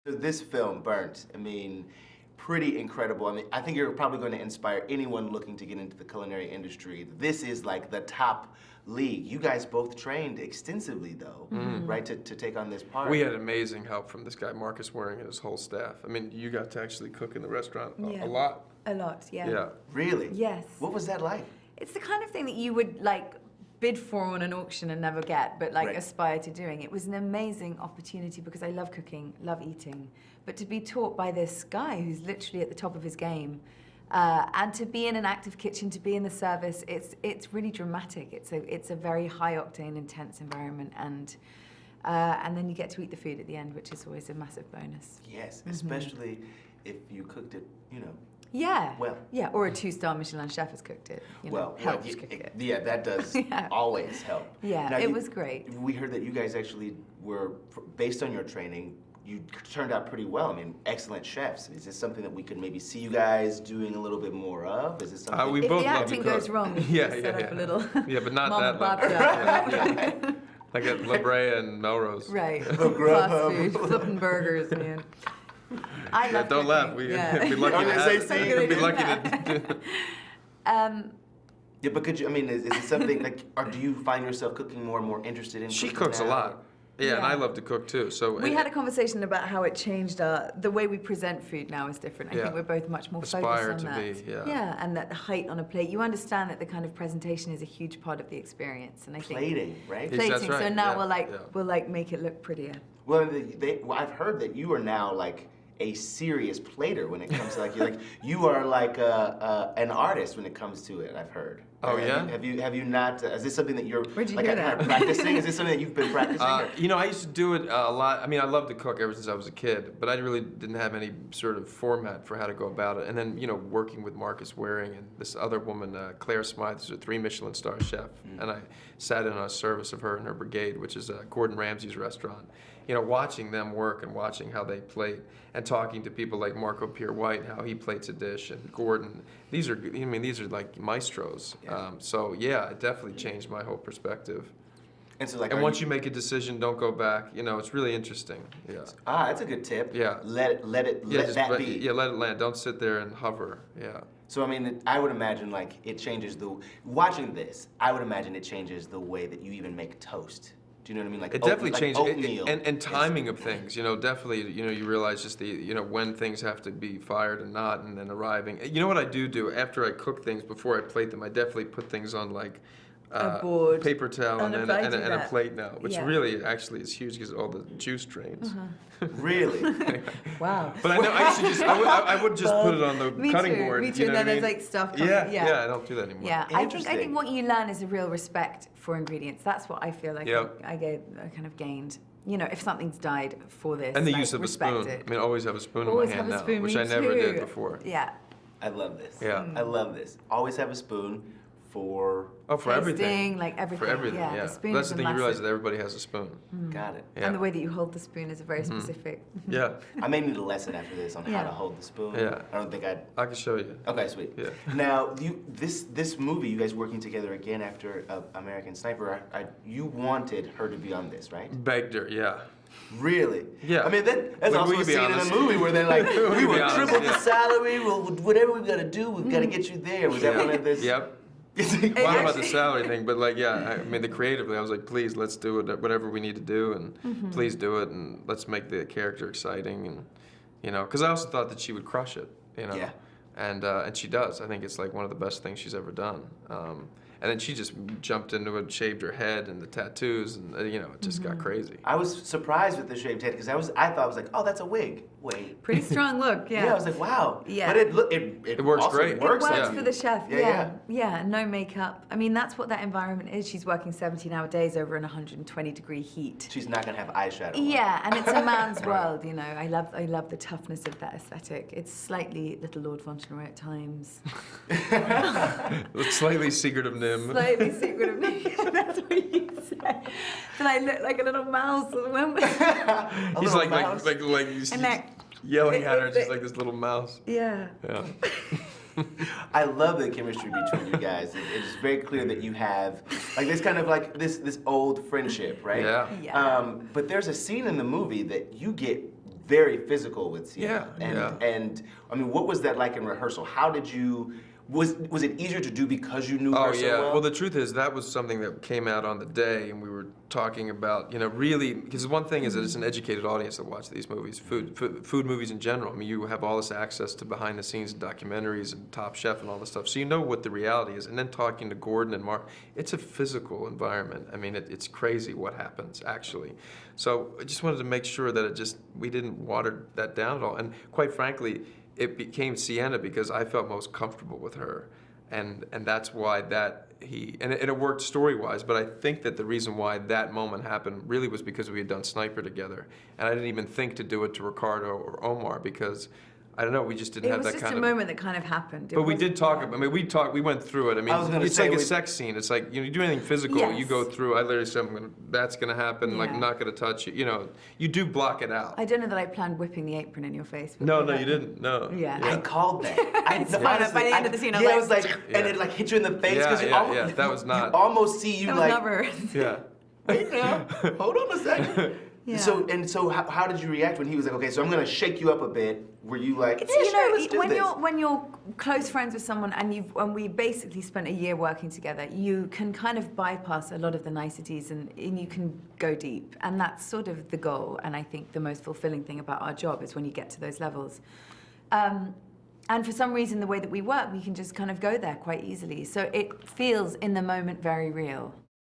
So this film, Burnt, I mean, pretty incredible. I mean, I think you're probably going to inspire anyone looking to get into the culinary industry. This is like the top league. You guys both trained extensively, though, right, to take on this part. We had amazing help from this guy, Marcus Waring, and his whole staff. I mean, you got to actually cook in the restaurant a lot. A lot, yeah. Yeah. Really? Yes. What was that like? It's the kind of thing that you would like bid for on an auction and never get, but like Right. aspire to doing. It was an amazing opportunity because I love cooking, love eating, but to be taught by this guy who's literally at the top of his game, and to be in an active kitchen, to be in the service, it's really dramatic. It's a very high octane, intense environment, and then you get to eat the food at the end, which is always a massive bonus. Yes, especially if you cooked it, you know. Yeah. Well. Yeah, or a 2-star Michelin chef has cooked it. You know, helps cook it. Yeah, that does always help. Yeah, now, it was great. We heard that you guys actually were, based on your training, you turned out pretty well. I mean, excellent chefs. Is this something that we could maybe see you guys doing a little bit more of? Is this something? We If both the love acting to cook. goes wrong, Yeah, set up a little yeah, but not mom that and pop level. shop. Like at La Brea and Melrose. Right. Grubhub. Fast food, flipping burgers, man. I love Don't cooking. laugh. We'd be lucky to have We'd be lucky to. Yeah, but could you? I mean, is it something like, or do you find yourself cooking more and more interested in? She cooking cooks a now? lot. Yeah, and I love to cook too. So We had a conversation about how it changed the way we present food now is different. I think we're both much more Aspire focused on to that. be, yeah. Yeah, and that the height on a plate. You understand that the kind of presentation is a huge part of the experience, and I think Plating, right? Yes, that's plating. right, So now yeah, we'll like make it look prettier. Well, I've heard that you are now like a serious plater when it comes to you are like an artist when it comes to it. I've heard. Oh, yeah? Have you not? Is this something that you're Where'd you like hear kind that? of practicing? Is this something that you've been practicing? You know, I used to do it a lot. I mean, I loved to cook ever since I was a kid, but I really didn't have any sort of format for how to go about it. And then, you know, working with Marcus Waring and this other woman, Claire Smythe, who's a 3 Michelin star chef, and I sat in on a service of her and her brigade, which is Gordon Ramsay's restaurant. You know, watching them work and watching how they plate, and talking to people like Marco Pierre White, how he plates a dish, and Gordon. These are like maestros. Yeah. So yeah, it definitely changed my whole perspective. And so And once you make a decision, don't go back. You know, it's really interesting. Yeah. that's a good tip. Yeah. Let that be. Yeah, let it land. Don't sit there and hover. Yeah. So I mean, I would imagine like it changes watching this. I would imagine it changes the way that you even make toast. Do you know what I mean? Like It definitely changes oatmeal. and timing of things. You know, definitely. You know, you realize just when things have to be fired and not, and then arriving. You know what I do after I cook things before I plate them? I definitely put things on like A board. paper towel And and a plate now, which Yeah. really actually is huge because all the juice drains. Really? Wow. But I know I used to just I would just put it on the Me cutting too. board. Me too. You know And then what I there's mean? like stuff coming. Yeah, I don't do that anymore. Yeah, I think Interesting. what you learn is a real respect for ingredients. That's what I feel like Yep. I kind of gained. You know, if something's died for this, And the like, use of a respect spoon. it. I mean, always have a spoon Always in my have hand a now, spoon, which me I never too. did before. Yeah. I love this. Yeah. I love this. Always have a spoon for. Oh, for everything. Tasting, like everything. For everything, yeah. The spoon That's is the a thing, you realize massive- that everybody has a spoon. Got it. Yeah. And the way that you hold the spoon is very specific. Yeah, I may need a lesson after this on how Yeah. to hold the spoon. Yeah. I don't think I'd. I can show you. Okay, sweet. Yeah. Now, this movie, you guys working together again after American Sniper, you wanted her to be on this, right? Begged her, yeah. Really? Yeah. I mean, that's Would also we a be scene in honest? the movie where they're like, Would we we be will honest, triple the yeah. salary, whatever we've got to do, we've got to get you there. Was that one of this? Yep. Well, I don't know about the salary thing, but like, yeah, I mean, creatively, I was like, please, let's do it, whatever we need to do, and please do it, and let's make the character exciting, and, you know, because I also thought that she would crush it, you know. Yeah. And she does. I think it's like one of the best things she's ever done. And then she just jumped into it, shaved her head, and the tattoos, and you know, it just got crazy. I was surprised with the shaved head because I thought I was like, oh, that's a wig. Wait. Pretty strong look, yeah. Yeah, I was like, wow. Yeah. But it works also great. It Works works on for you. the chef, Yeah, yeah. No makeup. I mean, that's what that environment is. She's working 17-hour days over in 120-degree heat. She's not gonna have eyeshadow. on. Yeah, and it's a man's world, you know. I love the toughness of that aesthetic. It's slightly Little Lord Fauntleroy at times. Slightly secret of Nim. Slightly secret of me. That's what you say. And I look like a little mouse. A He's little like mouse. he's And that- yelling at her just like this little mouse. Yeah. Yeah. I love the chemistry between you guys. It's very clear that you have like this kind of like this old friendship, right? Yeah. Yeah. But there's a scene in the movie that you get very physical with Sienna. Yeah, And I mean, what was that like in rehearsal? How did you, was it easier to do because you knew Oh her so yeah. well? Well, the truth is that was something that came out on the day, and we were talking about, you know, really, because one thing is that it's an educated audience that watch these movies, food movies in general. I mean, you have all this access to behind the scenes and documentaries and Top Chef and all this stuff, so you know what the reality is. And then talking to Gordon and Mark, it's a physical environment. I mean, it's crazy what happens actually. So I just wanted to make sure that we didn't water that down at all. And quite frankly, it became Sienna because I felt most comfortable with her, and that's why and it worked story-wise. But I think that the reason why that moment happened really was because we had done Sniper together, and I didn't even think to do it to Ricardo or Omar because I don't know, we just didn't have that kind of. It was just a moment that kind of happened. But we did talk about. I mean, we went through it. I mean, I was gonna it's say like a sex scene. It's like, you know, you do anything physical, you Yes. go through. I literally said, that's gonna happen. Like, I'm Yeah. not gonna touch you. You know, you do block it out. I don't know that I planned whipping the apron in your face. but No, maybe you that- didn't. No. Yeah. I called that. It's fine. By the end of the scene, I was yeah, it was like, like, Yeah. and it like hit you in the face Yeah, because you yeah, almost, yeah, that was not- you almost see you That was like, not rehearsed. Yeah. wait now, hold on a second. Yeah. So how did you react when he was like, okay, so I'm gonna shake you up a bit? Were you like, It's, yeah, you sure, know, let's do when this? you're close friends with someone and we basically spent a year working together, you can kind of bypass a lot of the niceties and you can go deep. And that's sort of the goal. And I think the most fulfilling thing about our job is when you get to those levels. And for some reason, the way that we work, we can just kind of go there quite easily. So it feels in the moment very real.